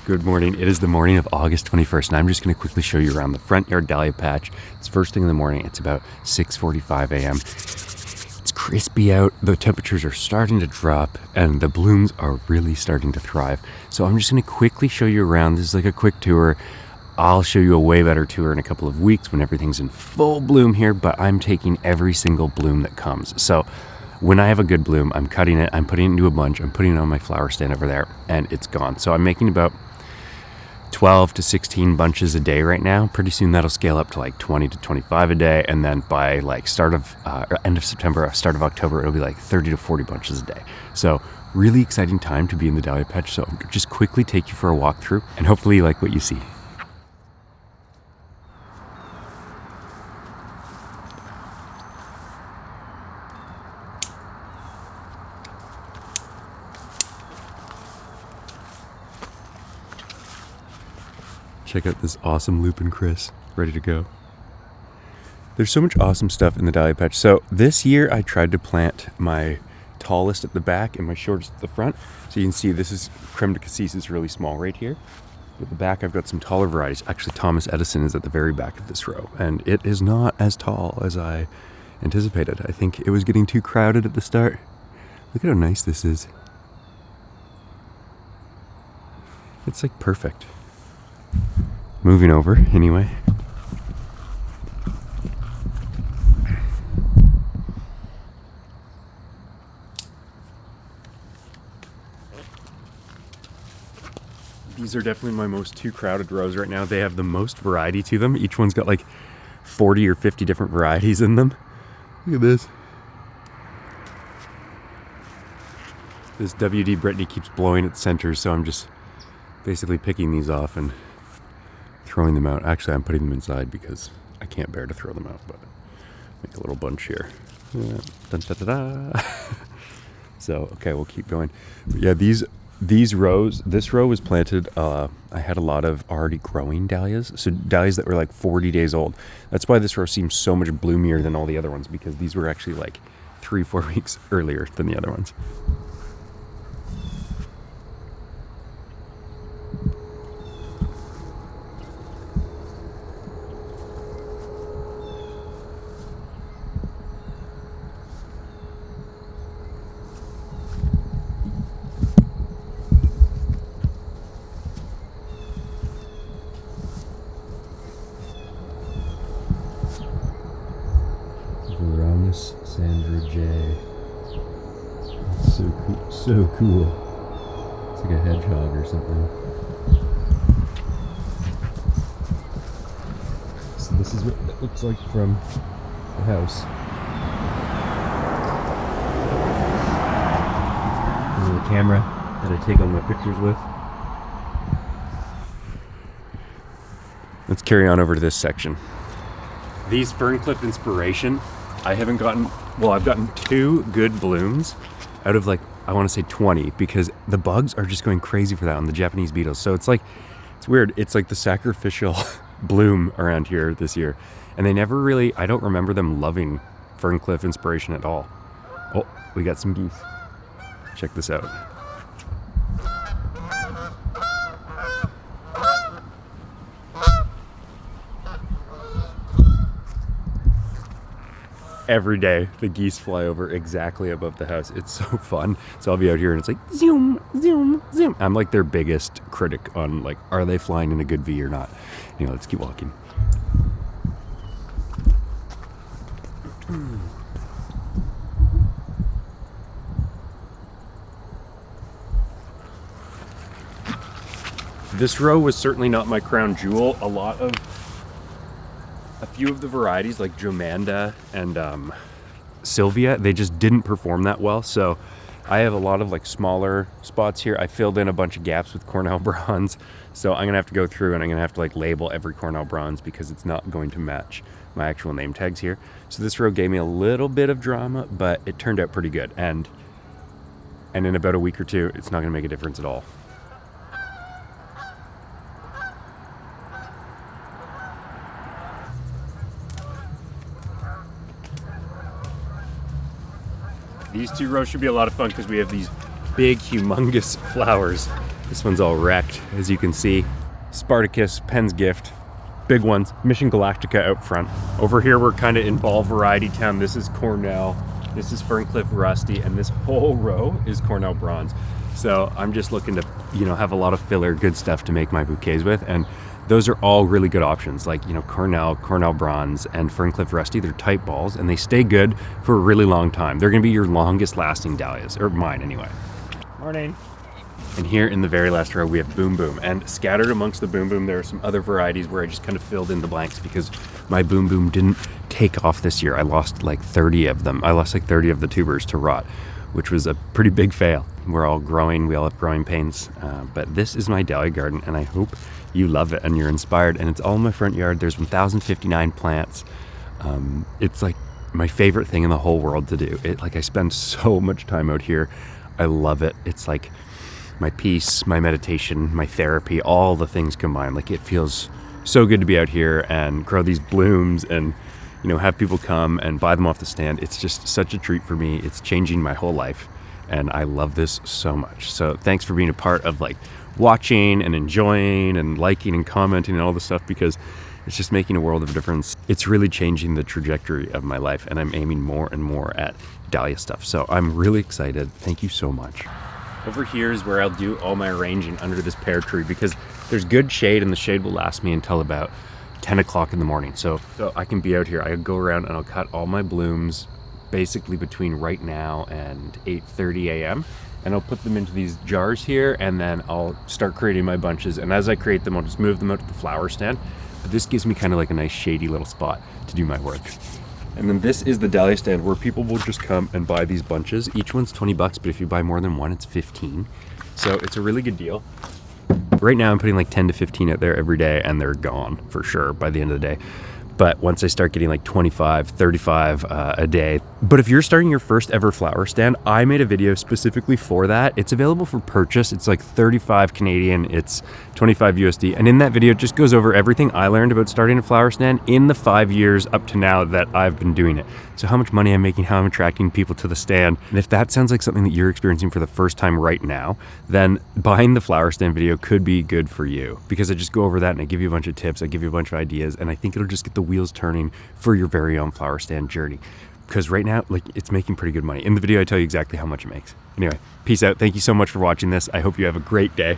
Good morning. It is the morning of August 21st, and I'm just going to quickly show you around the front yard dahlia patch. It's first thing in the morning. It's about 6:45 a.m. It's crispy out. The temperatures are starting to drop, and the blooms are really starting to thrive. So I'm just going to quickly show you around. This is like a quick tour. I'll show you a way better tour in a couple of weeks when everything's in full bloom here, but I'm taking every single bloom that comes. So when I have a good bloom, I'm cutting it, I'm putting it into a bunch, I'm putting it on my flower stand over there, and it's gone. So I'm making about 12 to 16 bunches a day right now. Pretty soon that'll scale up to like 20 to 25 a day, and then by like end of September, start of October, it'll be like 30 to 40 bunches a day. So really exciting time to be in the dahlia patch. So I'll just quickly take you for a walk through, and hopefully you like what you see. Check out this awesome lupin Chris, ready to go. There's so much awesome stuff in the dahlia patch. So this year I tried to plant my tallest at the back and my shortest at the front. So you can see this is creme de cassis is really small right here. At the back I've got some taller varieties. Actually Thomas Edison is at the very back of this row, and it is not as tall as I anticipated. I think it was getting too crowded at the start. Look at how nice this is. It's like perfect. Moving over anyway. These are definitely my most two crowded rows right now. They have the most variety to them. Each one's got like 40 or 50 different varieties in them. Look at this. This WD Brittany keeps blowing at the center, so I'm just basically picking these off and throwing them out. Actually, I'm putting them inside because I can't bear to throw them out, but make a little bunch here. Yeah. Dun, da, da, da. So, okay, we'll keep going. But yeah, these rows, this row was planted, I had a lot of already growing dahlias, so dahlias that were like 40 days old. That's why this row seems so much bloomier than all the other ones, because these were actually like 3-4 weeks earlier than the other ones. Sandra J. That's so cool. So cool. It's like a hedgehog or something. So this is what it looks like from the house. This is the camera that I take all my pictures with. Let's carry on over to this section. These Ferncliff Inspiration, I haven't gotten, well, I've gotten 2 good blooms out of like, I want to say 20, because the bugs are just going crazy for that on the Japanese beetles. So it's like, it's weird. It's like the sacrificial bloom around here this year. And they never really, I don't remember them loving Ferncliff Inspiration at all. Oh, we got some geese. Check this out. Every day the geese fly over exactly above the house. It's so fun. So I'll be out here and it's like zoom, zoom, zoom. I'm like their biggest critic on like, are they flying in a good V or not? Anyway, let's keep walking. This row was certainly not my crown jewel. A few of the varieties like Jomanda and Sylvia, they just didn't perform that well. So I have a lot of like smaller spots here. I filled in a bunch of gaps with Cornell Bronze. So I'm gonna have to go through and I'm gonna have to like label every Cornell Bronze because it's not going to match my actual name tags here. So this row gave me a little bit of drama, but it turned out pretty good. And in about a week or two, it's not gonna make a difference at all. These 2 rows should be a lot of fun because we have these big, humongous flowers. This one's all wrecked, as you can see. Spartacus, Penn's Gift, big ones. Mission Galactica out front. Over here, we're kind of in ball variety town. This is Cornell, this is Ferncliff Rusty, and this whole row is Cornell Bronze. So I'm just looking to, have a lot of filler, good stuff to make my bouquets with. And those are all really good options, like, Cornell Bronze, and Ferncliff Rusty. They're tight balls, and they stay good for a really long time. They're gonna be your longest lasting dahlias, or mine anyway. Morning. And here in the very last row, we have Boom Boom. And scattered amongst the Boom Boom, there are some other varieties where I just kind of filled in the blanks because my Boom Boom didn't take off this year. I lost like 30 of them. I lost like 30 of the tubers to rot, which was a pretty big fail. We're all growing, we all have growing pains. But this is my dahlia garden, and I hope you love it and you're inspired. And it's all in my front yard. There's 1,059 plants. It's like my favorite thing in the whole world to do. I spend so much time out here. I love it. It's like my peace, my meditation, my therapy, all the things combined. Like, it feels so good to be out here and grow these blooms and, have people come and buy them off the stand. It's just such a treat for me. It's changing my whole life, and I love this so much. So thanks for being a part of watching and enjoying and liking and commenting and all this stuff, because it's just making a world of difference. It's really changing the trajectory of my life, and I'm aiming more and more at dahlia stuff. So I'm really excited. Thank you so much. Over here is where I'll do all my arranging under this pear tree, because there's good shade, and the shade will last me until about 10 o'clock in the morning. So I can be out here. I go around and I'll cut all my blooms basically between right now and 8:30 a.m. and I'll put them into these jars here, and then I'll start creating my bunches. And as I create them, I'll just move them out to the flower stand. But this gives me kind of like a nice shady little spot to do my work. And then this is the dahlia stand where people will just come and buy these bunches. Each one's 20 bucks, but if you buy more than one, it's 15. So it's a really good deal. Right now I'm putting like 10 to 15 out there every day, and they're gone for sure by the end of the day. But once I start getting like 25, 35 a day. But if you're starting your first ever flower stand, I made a video specifically for that. It's available for purchase. It's like 35 Canadian, it's 25 USD. And in that video, it just goes over everything I learned about starting a flower stand in the 5 years up to now that I've been doing it. So how much money I'm making, how I'm attracting people to the stand. And if that sounds like something that you're experiencing for the first time right now, then buying the flower stand video could be good for you, because I just go over that and I give you a bunch of tips, I give you a bunch of ideas, and I think it'll just get the wheels turning for your very own flower stand journey. Because right now, it's making pretty good money. In the video, I tell you exactly how much it makes. Anyway, peace out. Thank you so much for watching this. I hope you have a great day.